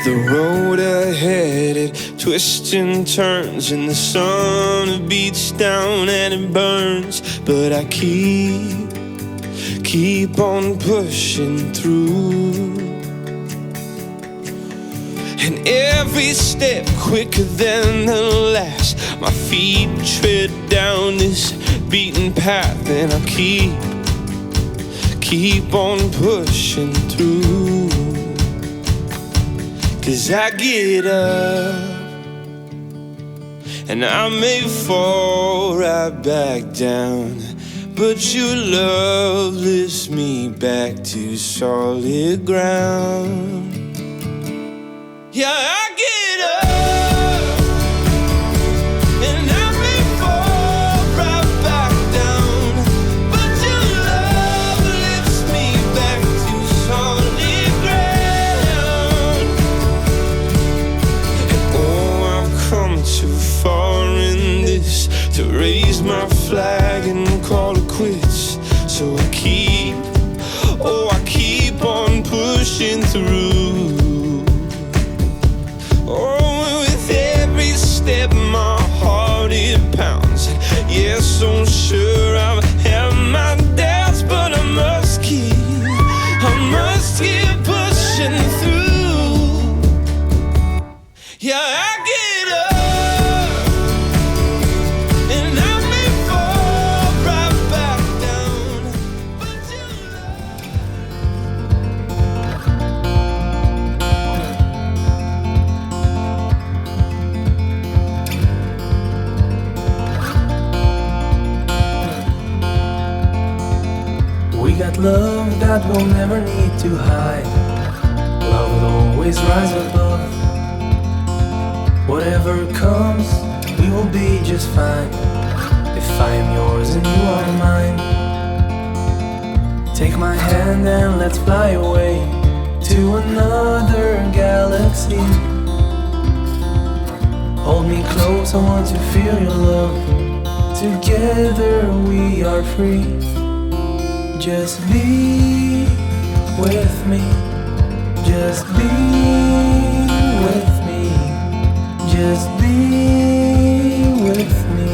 The road ahead, it twists and turns, and the sun beats down and it burns. But I keep on pushing through. And every step quicker than the last, my feet tread down this beaten path, and I keep on pushing through. 'Cause I get up and I may fall right back down, but your love lifts me back to solid ground. Yeah, I get up and I may fall right back down, but your love lifts me back to solid ground. And oh, I've come too far in this to raise my flag and call it quits. So I keep on pushing through. Oh, with every step my heart it pounds. Yes, so sure I've had my doubts, but I must keep pushing through. Yeah, I get up and I may fall right back down, but you We got love that we'll never need to hide. Love will always rise above. Whatever comes, we will be just fine. If I am yours and you are mine, take my hand and let's fly away to another galaxy. Hold me close, I want to feel your love. Together we are free. Just be with me, just be with me, just be with me.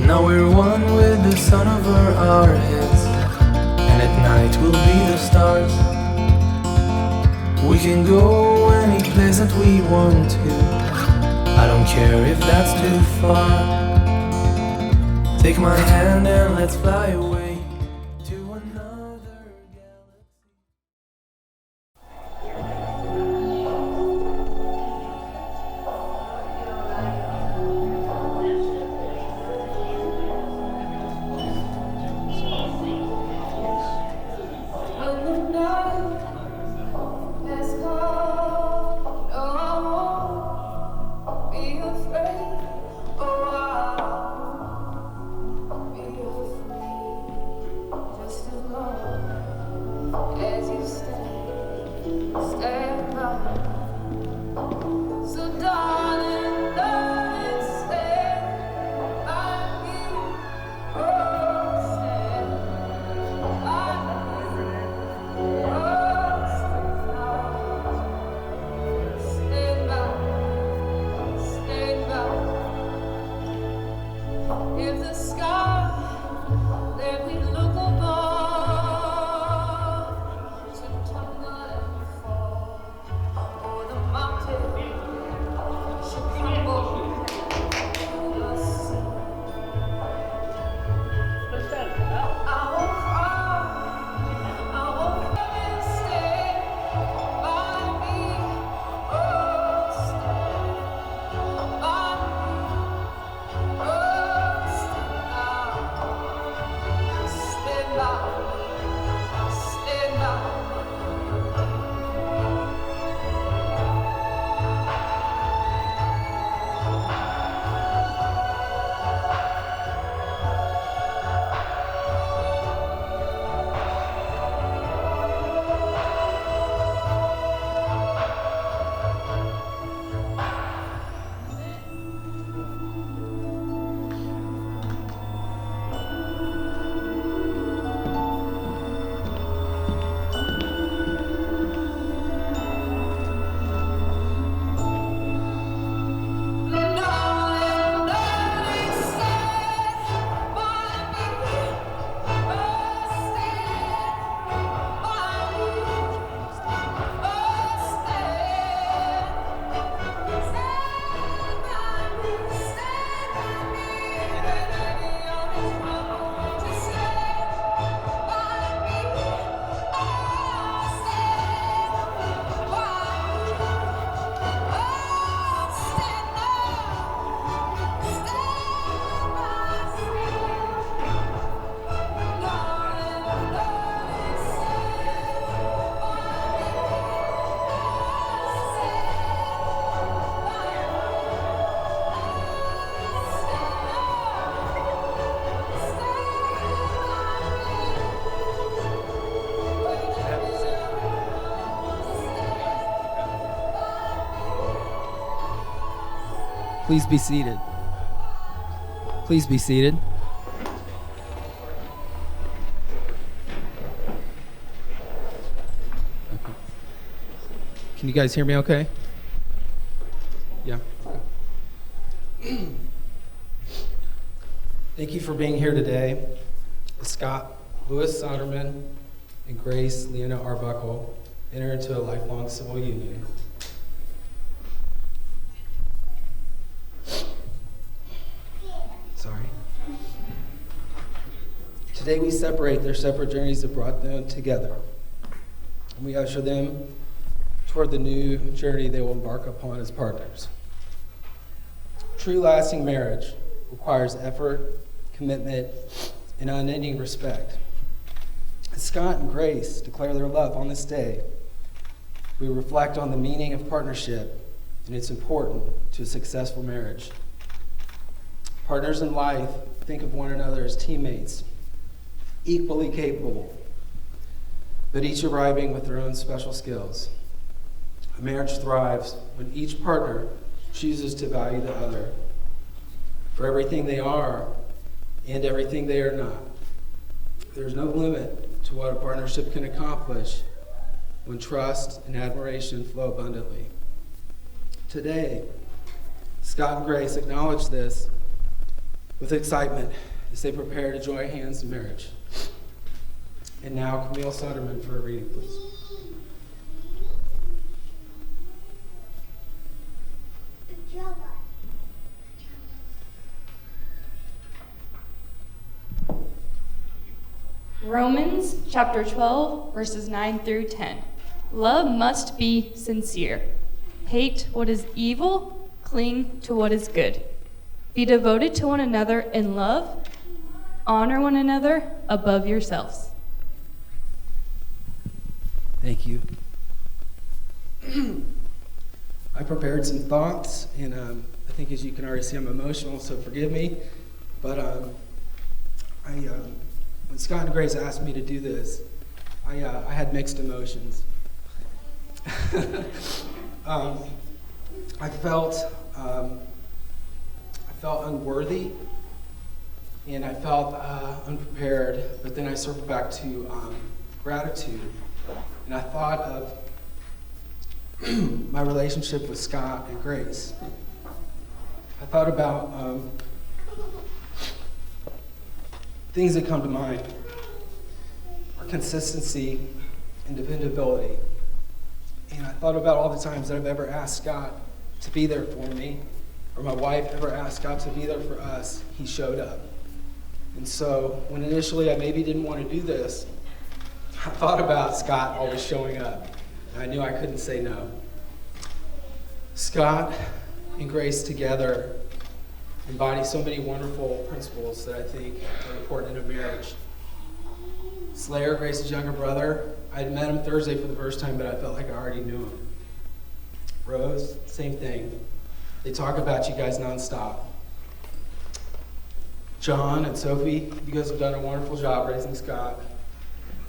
Now we're one with the sun over our heads, and at night we'll be the stars. We can go any place that we want to, I don't care if that's too far. Take my hand and let's fly away to another galaxy. Please be seated. Please be seated. Can you guys hear me okay? Yeah. Thank you for being here today. Scott Lewis Soderman and Grace Leona Arbuckle enter into a lifelong civil union. Sorry. Today we separate their separate journeys that brought them together. And we usher them toward the new journey they will embark upon as partners. True lasting marriage requires effort, commitment, and unending respect. As Scott and Grace declare their love on this day, we reflect on the meaning of partnership and its importance to a successful marriage. Partners in life think of one another as teammates, equally capable, but each arriving with their own special skills. A marriage thrives when each partner chooses to value the other for everything they are and everything they are not. There's no limit to what a partnership can accomplish when trust and admiration flow abundantly. Today, Scott and Grace acknowledge this with excitement as they prepare to join hands in marriage. And now, Camille Soderman for a reading, please. Romans chapter 12, verses 9 through 10. Love must be sincere. Hate what is evil, cling to what is good. Be devoted to one another in love. Honor one another above yourselves. Thank you. I prepared some thoughts, and I think as you can already see, I'm emotional, so forgive me. But when Scott and Grace asked me to do this, I had mixed emotions. I felt unworthy, and I felt unprepared. But then I circled back to gratitude, and I thought of my relationship with Scott and Grace. I thought about things that come to mind are consistency and dependability. And I thought about all the times that I've ever asked Scott to be there for me, or my wife ever asked Scott to be there for us. He showed up. And so when initially I maybe didn't want to do this, I thought about Scott always showing up, and I knew I couldn't say no. Scott and Grace together embody so many wonderful principles that I think are important in a marriage. Slayer, Grace's younger brother, I'd met him Thursday for the first time, but I felt like I already knew him. Rose, same thing. They talk about you guys nonstop. John and Sophie, you guys have done a wonderful job raising Scott.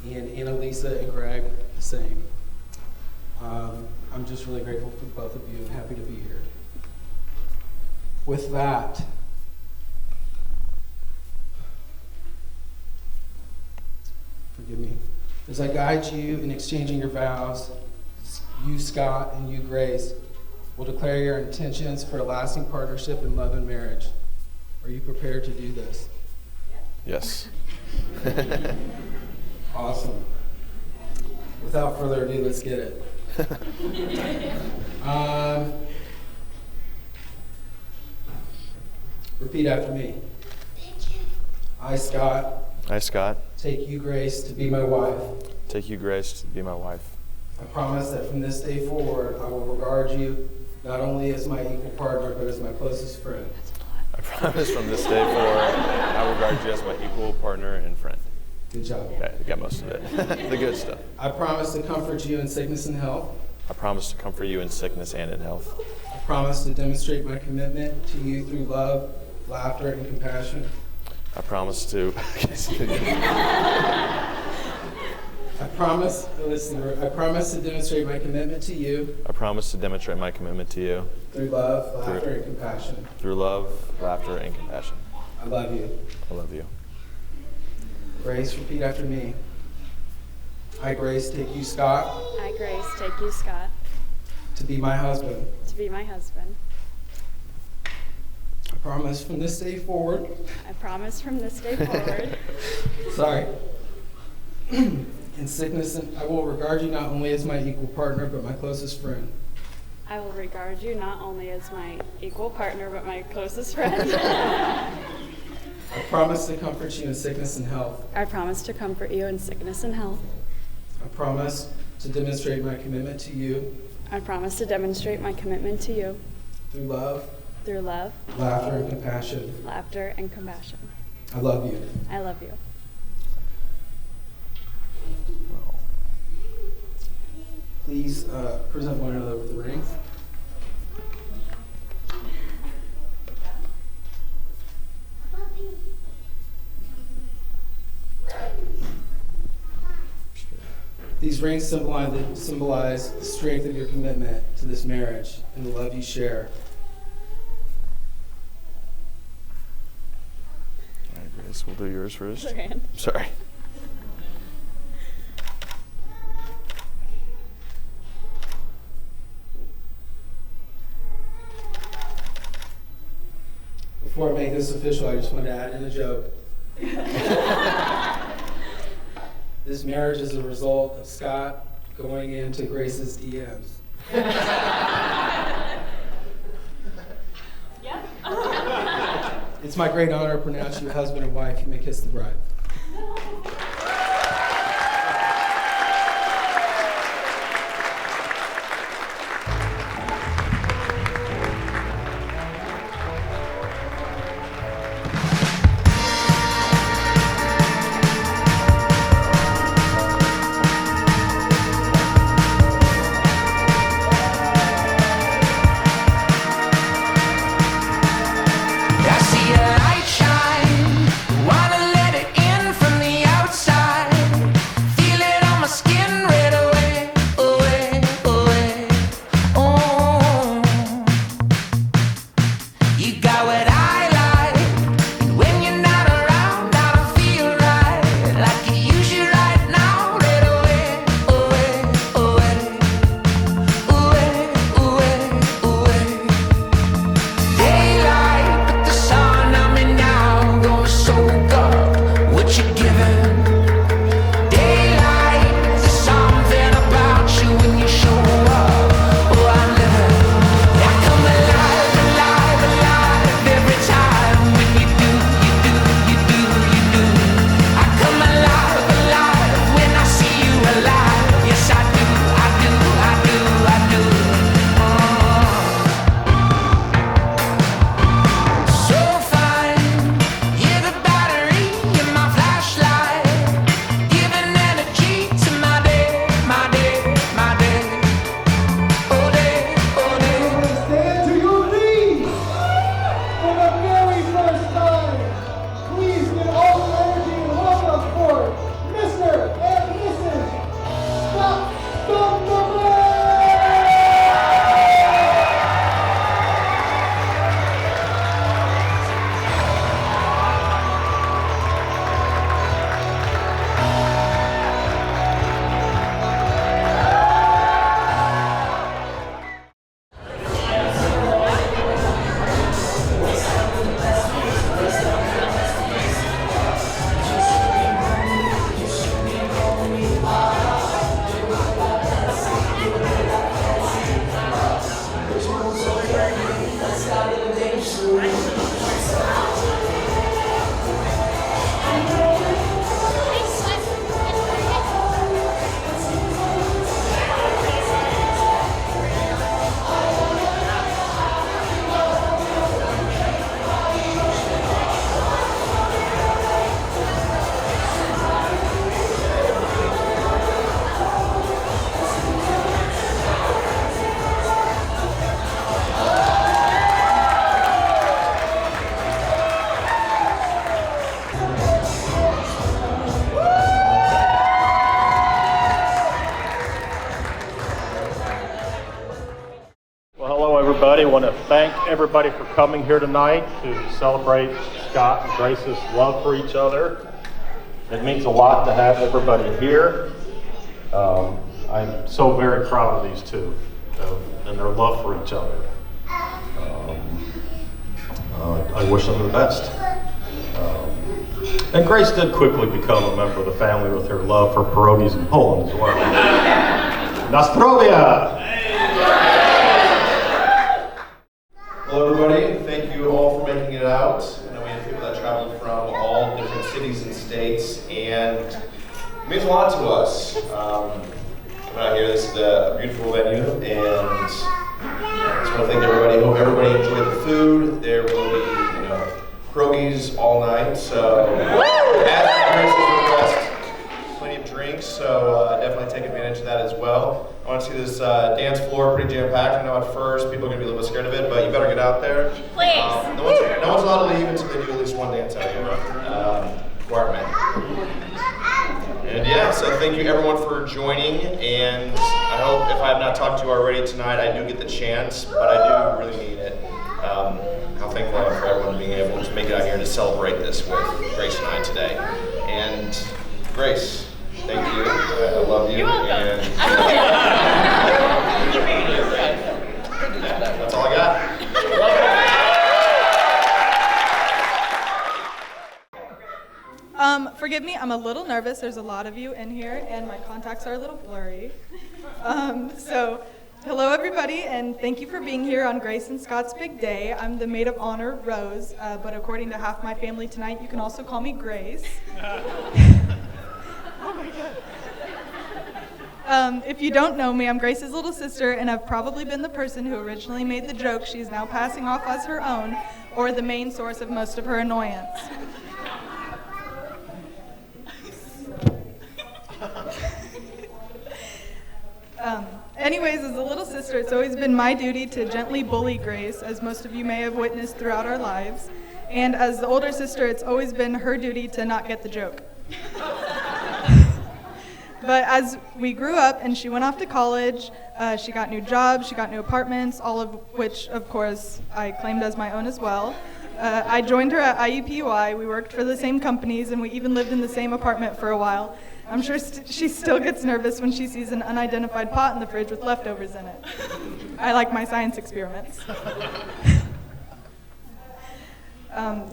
And Annalisa and Greg, the same. I'm just really grateful for both of you and happy to be here. With that, forgive me, as I guide you in exchanging your vows, you, Scott, and you, Grace, will declare your intentions for a lasting partnership in love and marriage. Are you prepared to do this? Yes. Awesome. Without further ado, let's get it. Repeat after me. I, Scott, I, Scott, take you, Grace, to be my wife. take you, Grace, to be my wife. I promise that from this day forward, I will regard you not only as my equal partner, but as my closest friend. I promise from this day forward, I will regard you as my equal partner and friend. Good job. Okay, I got most of it. The good stuff. I promise to comfort you in sickness and health. I promise to comfort you in sickness and in health. I promise to demonstrate my commitment to you through love, laughter, and compassion. I promise to I promise to demonstrate my commitment to you I promise to demonstrate my commitment to you through love, laughter, and compassion. through love, laughter, and compassion. I love you. I love you. Grace, repeat after me. I, Grace, take you, Scott, I, Grace, take you, Scott, to be my husband. to be my husband. I promise from this day forward, I promise from this day forward, in sickness, and I will regard you not only as my equal partner, but my closest friend. I will regard you not only as my equal partner, but my closest friend. I promise to comfort you in sickness and health. I promise to comfort you in sickness and health. I promise to demonstrate my commitment to you I promise to demonstrate my commitment to you through love, through love, laughter, and compassion. laughter, and compassion. I love you. I love you. Please present one another with the rings. These rings symbolize the strength of your commitment to this marriage and the love you share. All right, Grace, we'll do yours first. Okay. Sorry. Before I make this official, I just want to add in a joke. This marriage is a result of Scott going into Grace's DMs. It's my great honor to pronounce you husband and wife. You may kiss the bride. I see a light shine, wanna let it in from the thank everybody for coming here tonight to celebrate Scott and Grace's love for each other. It means a lot to have everybody here. I'm so very proud of these two and their love for each other. I wish them the best. And Grace did quickly become a member of the family with her love for pierogies in Poland as well. Nastrovia! Hello everybody, thank you all for making it out. I know we have people that traveled from all different cities and states, and it means a lot to us. Coming out here, this is a beautiful venue, and I just want to thank everybody. Hope everybody enjoyed the food. There will be, pierogies all night, so as Grace's request, plenty of drinks, so definitely take advantage of that as well. I want to see this dance floor pretty jam-packed. I know at first people are going to be a little bit scared of it, but you better get out there. Please. No one's allowed to leave until they do at least one dance out here. Requirement. And yeah, so thank you everyone for joining, and I hope if I have not talked to you already tonight, I do get the chance, but I do really mean it. How thankful I am for everyone being able to make it out here to celebrate this with Grace and I today. And Grace, thank you. I love you. You're welcome. And that's all I got. Forgive me, I'm a little nervous. There's a lot of you in here, and my contacts are a little blurry. So, hello everybody, and thank you for being here on Grace and Scott's big day. I'm the maid of honor, Rose, but according to half my family tonight, you can also call me Grace. Oh my God. If you don't know me, I'm Grace's little sister, and I've probably been the person who originally made the joke she's now passing off as her own, or the main source of most of her annoyance. Anyways, as a little sister, it's always been my duty to gently bully Grace, as most of you may have witnessed throughout our lives. And as the older sister, it's always been her duty to not get the joke. But as we grew up and she went off to college, she got new jobs, she got new apartments, all of which, of course, I claimed as my own as well. I joined her at IUPUI, we worked for the same companies, and we even lived in the same apartment for a while. I'm sure she still gets nervous when she sees an unidentified pot in the fridge with leftovers in it. I like my science experiments.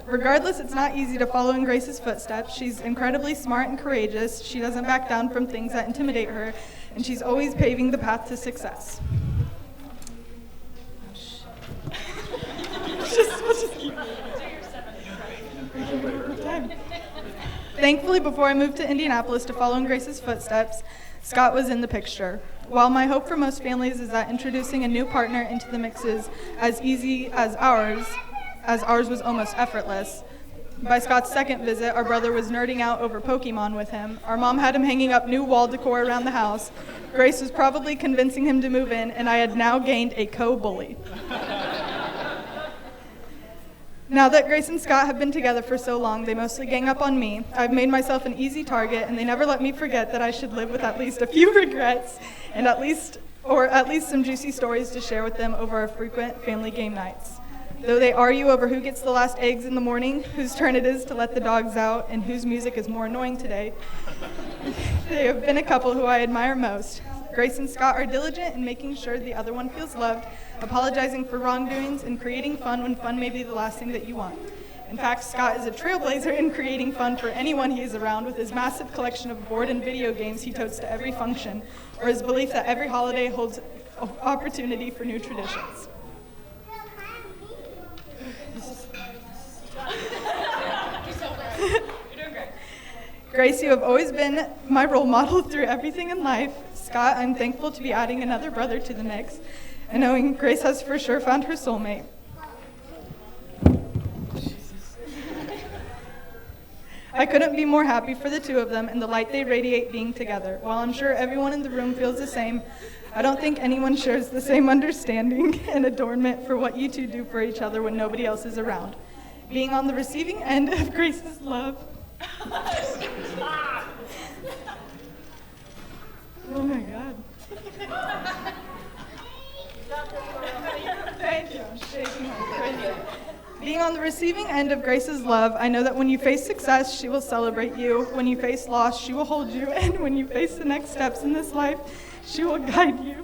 Regardless, it's not easy to follow in Grace's footsteps. She's incredibly smart and courageous. She doesn't back down from things that intimidate her, and she's always paving the path to success. Thankfully, before I moved to Indianapolis to follow in Grace's footsteps, Scott was in the picture. While my hope for most families is that introducing a new partner into the mix is as easy as ours was almost effortless. By Scott's second visit, our brother was nerding out over Pokemon with him. Our mom had him hanging up new wall decor around the house. Grace was probably convincing him to move in, and I had now gained a co-bully. Now that Grace and Scott have been together for so long, they mostly gang up on me. I've made myself an easy target, and they never let me forget that I should live with at least a few regrets and at least some juicy stories to share with them over our frequent family game nights. Though they argue over who gets the last eggs in the morning, whose turn it is to let the dogs out, and whose music is more annoying today, they have been a couple who I admire most. Grace and Scott are diligent in making sure the other one feels loved, apologizing for wrongdoings, and creating fun when fun may be the last thing that you want. In fact, Scott is a trailblazer in creating fun for anyone he is around with his massive collection of board and video games he totes to every function, or his belief that every holiday holds opportunity for new traditions. Grace, you have always been my role model through everything in life. Scott, I'm thankful to be adding another brother to the mix, and knowing Grace has for sure found her soulmate. I couldn't be more happy for the two of them and the light they radiate being together. While I'm sure everyone in the room feels the same, I don't think anyone shares the same understanding and adornment for what you two do for each other when nobody else is around. Being on the receiving end of Grace's love. Oh my God. Thank you. I'm shaking my crazy. Being on the receiving end of Grace's love, I know that when you face success, she will celebrate you. When you face loss, she will hold you. And when you face the next steps in this life, she will guide you.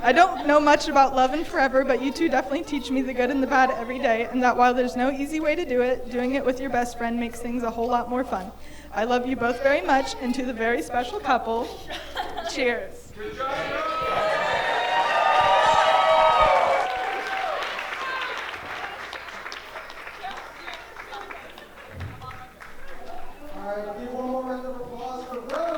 I don't know much about love and forever, but you two definitely teach me the good and the bad every day, and that while there's no easy way to do it, doing it with your best friend makes things a whole lot more fun. I love you both very much, and to the very special couple, cheers. All right, give one more round of applause for Rose.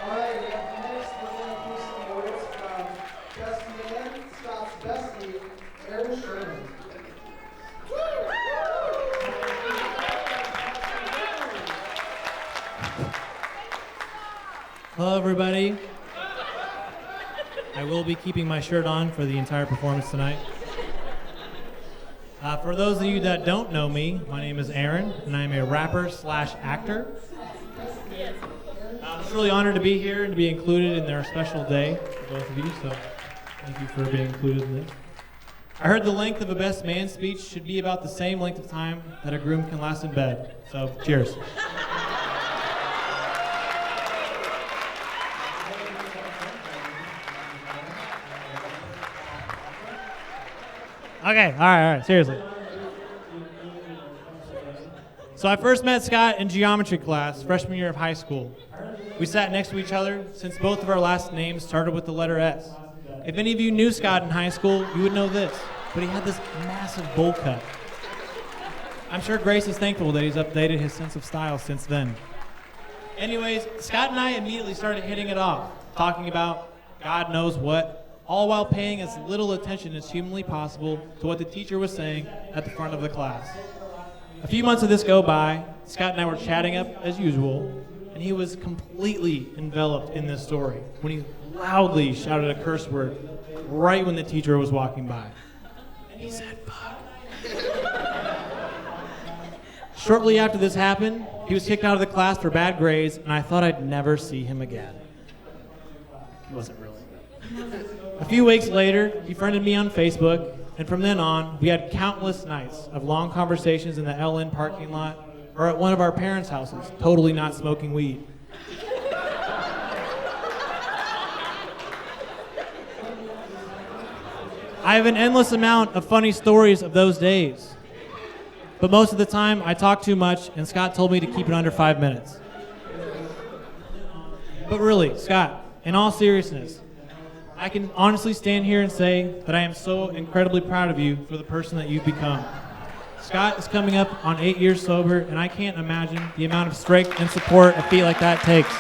All right, next we're going to do some words from Best Man, Scott's bestie, Aaron Sherman. Hello, everybody. I will be keeping my shirt on for the entire performance tonight. For those of you that don't know me, my name is Aaron, and I'm a rapper/actor. I'm just really honored to be here and to be included in their special day for both of you, so thank you for being included in this. I heard the length of a best man speech should be about the same length of time that a groom can last in bed, so cheers. Okay, all right, seriously. So I first met Scott in geometry class, freshman year of high school. We sat next to each other since both of our last names started with the letter S. If any of you knew Scott in high school, you would know this, but he had this massive bowl cut. I'm sure Grace is thankful that he's updated his sense of style since then. Anyways, Scott and I immediately started hitting it off, talking about God knows what, all while paying as little attention as humanly possible to what the teacher was saying at the front of the class. A few months of this go by, Scott and I were chatting up as usual, and he was completely enveloped in this story when he loudly shouted a curse word right when the teacher was walking by. He said, "Fuck." Shortly after this happened, he was kicked out of the class for bad grades, and I thought I'd never see him again. He wasn't really. A few weeks later, he friended me on Facebook, and from then on, we had countless nights of long conversations in the LN parking lot or at one of our parents' houses, totally not smoking weed. I have an endless amount of funny stories of those days, but most of the time, I talk too much, and Scott told me to keep it under 5 minutes. But really, Scott, in all seriousness, I can honestly stand here and say that I am so incredibly proud of you for the person that you've become. Scott is coming up on 8 years sober, and I can't imagine the amount of strength and support a feat like that takes.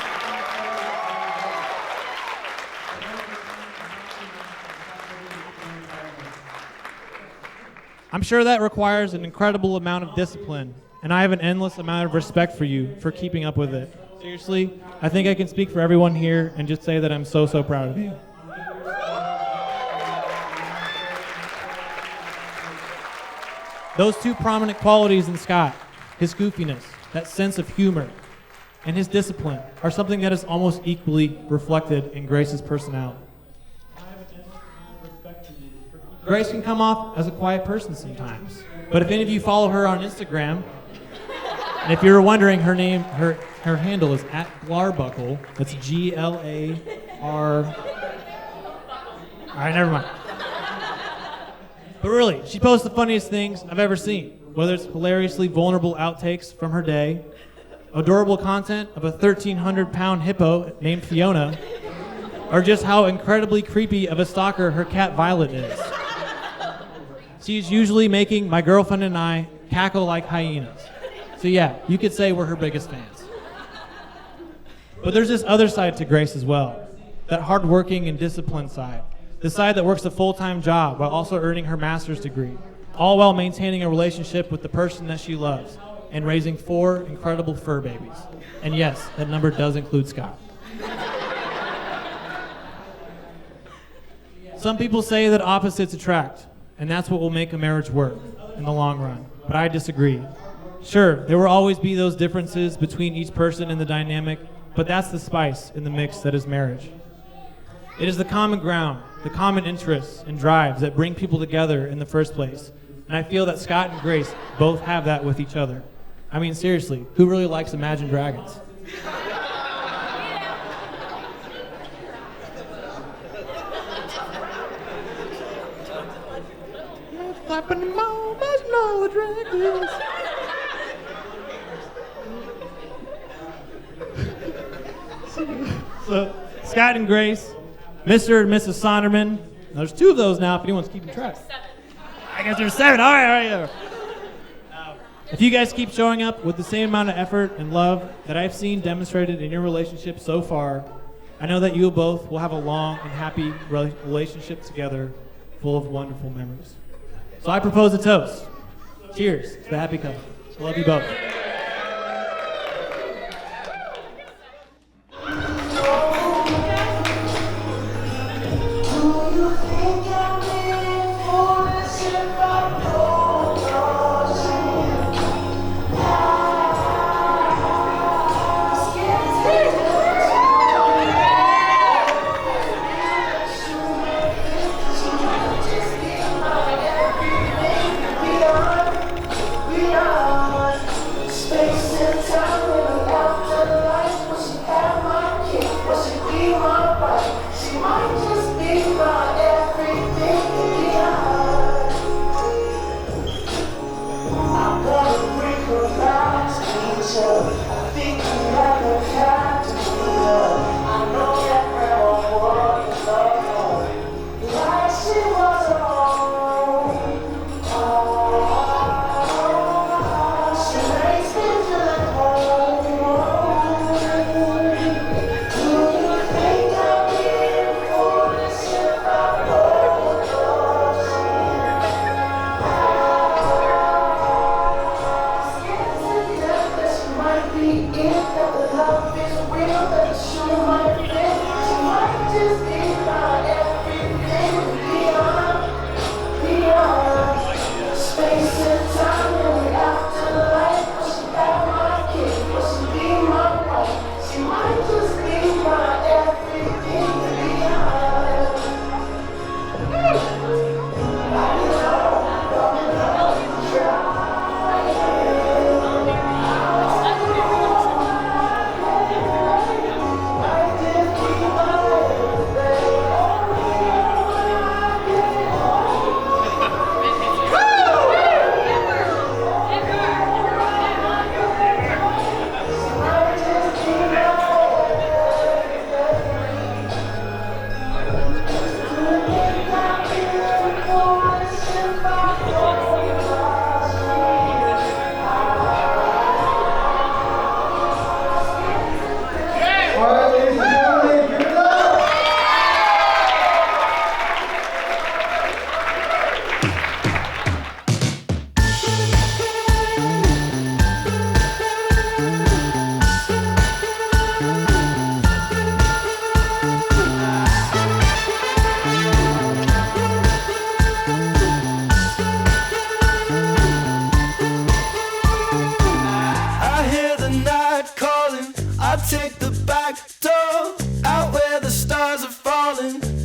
I'm sure that requires an incredible amount of discipline, and I have an endless amount of respect for you for keeping up with it. Seriously, I think I can speak for everyone here and just say that I'm so proud of you. Those two prominent qualities in Scott, his goofiness, that sense of humor, and his discipline, are something that is almost equally reflected in Grace's personality. Grace can come off as a quiet person sometimes, but if any of you follow her on Instagram, and if you're wondering, her handle is @Glarbuckle. That's G-L-A-R. All right, never mind. But really, she posts the funniest things I've ever seen, whether it's hilariously vulnerable outtakes from her day, adorable content of a 1,300-pound hippo named Fiona, or just how incredibly creepy of a stalker her cat Violet is. She's usually making my girlfriend and I cackle like hyenas. So yeah, you could say we're her biggest fans. But there's this other side to Grace as well, that hardworking and disciplined side. The side that works a full-time job while also earning her master's degree, all while maintaining a relationship with the person that she loves and raising 4 incredible fur babies. And yes, that number does include Scott. Some people say that opposites attract, and that's what will make a marriage work in the long run. But I disagree. Sure, there will always be those differences between each person in the dynamic, but that's the spice in the mix that is marriage. It is the common ground, the common interests and drives that bring people together in the first place. And I feel that Scott and Grace both have that with each other. I mean, seriously, who really likes Imagine Dragons? Flapping them all, imagine all the dragons. So, Scott and Grace, Mr. and Mrs. Sonderman. There's 2 of those now, if anyone's keeping track. 7. I guess there's 7. All right. If you guys keep showing up with the same amount of effort and love that I've seen demonstrated in your relationship so far, I know that you both will have a long and happy relationship together, full of wonderful memories. So I propose a toast. Cheers to the happy couple. I love you both.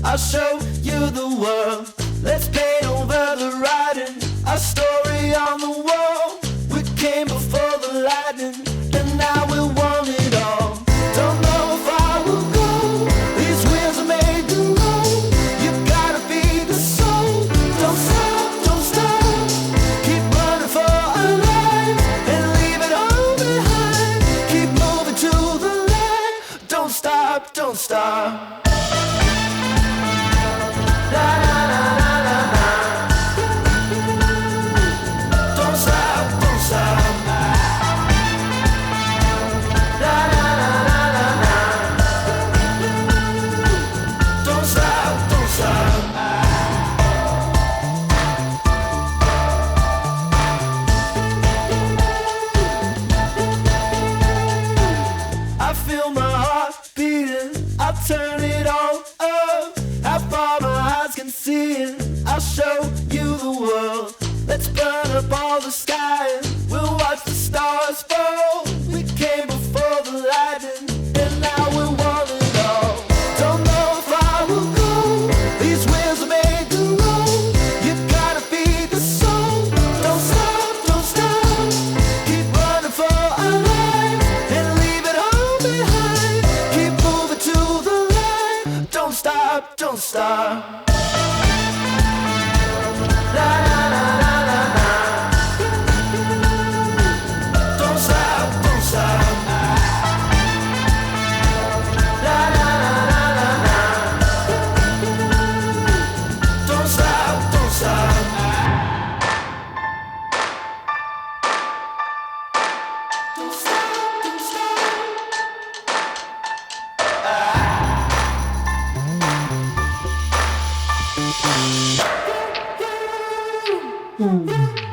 I'll show you the world. Let's paint over the writing, a story on the wall. We came before the lightning, and now we want it all. Don't know if I will go, these wheels are made to roll. You gotta feed the soul. Don't stop, don't stop. Keep running for our lives and leave it all behind. Keep moving to the light. Don't stop, don't stop. Let's burn up all the sky and we'll watch the stars fall. We came before the lightning and now we want it all. Don't know if I will go, these wheels are made to roll. You gotta feed the soul. Don't stop, don't stop. Keep running for our lives and leave it all behind. Keep moving to the light. Don't stop, don't stop. La la la la la la. Don't stop, don't stop. La la la la la la. Don't stop, don't stop. Don't stop, don't stop.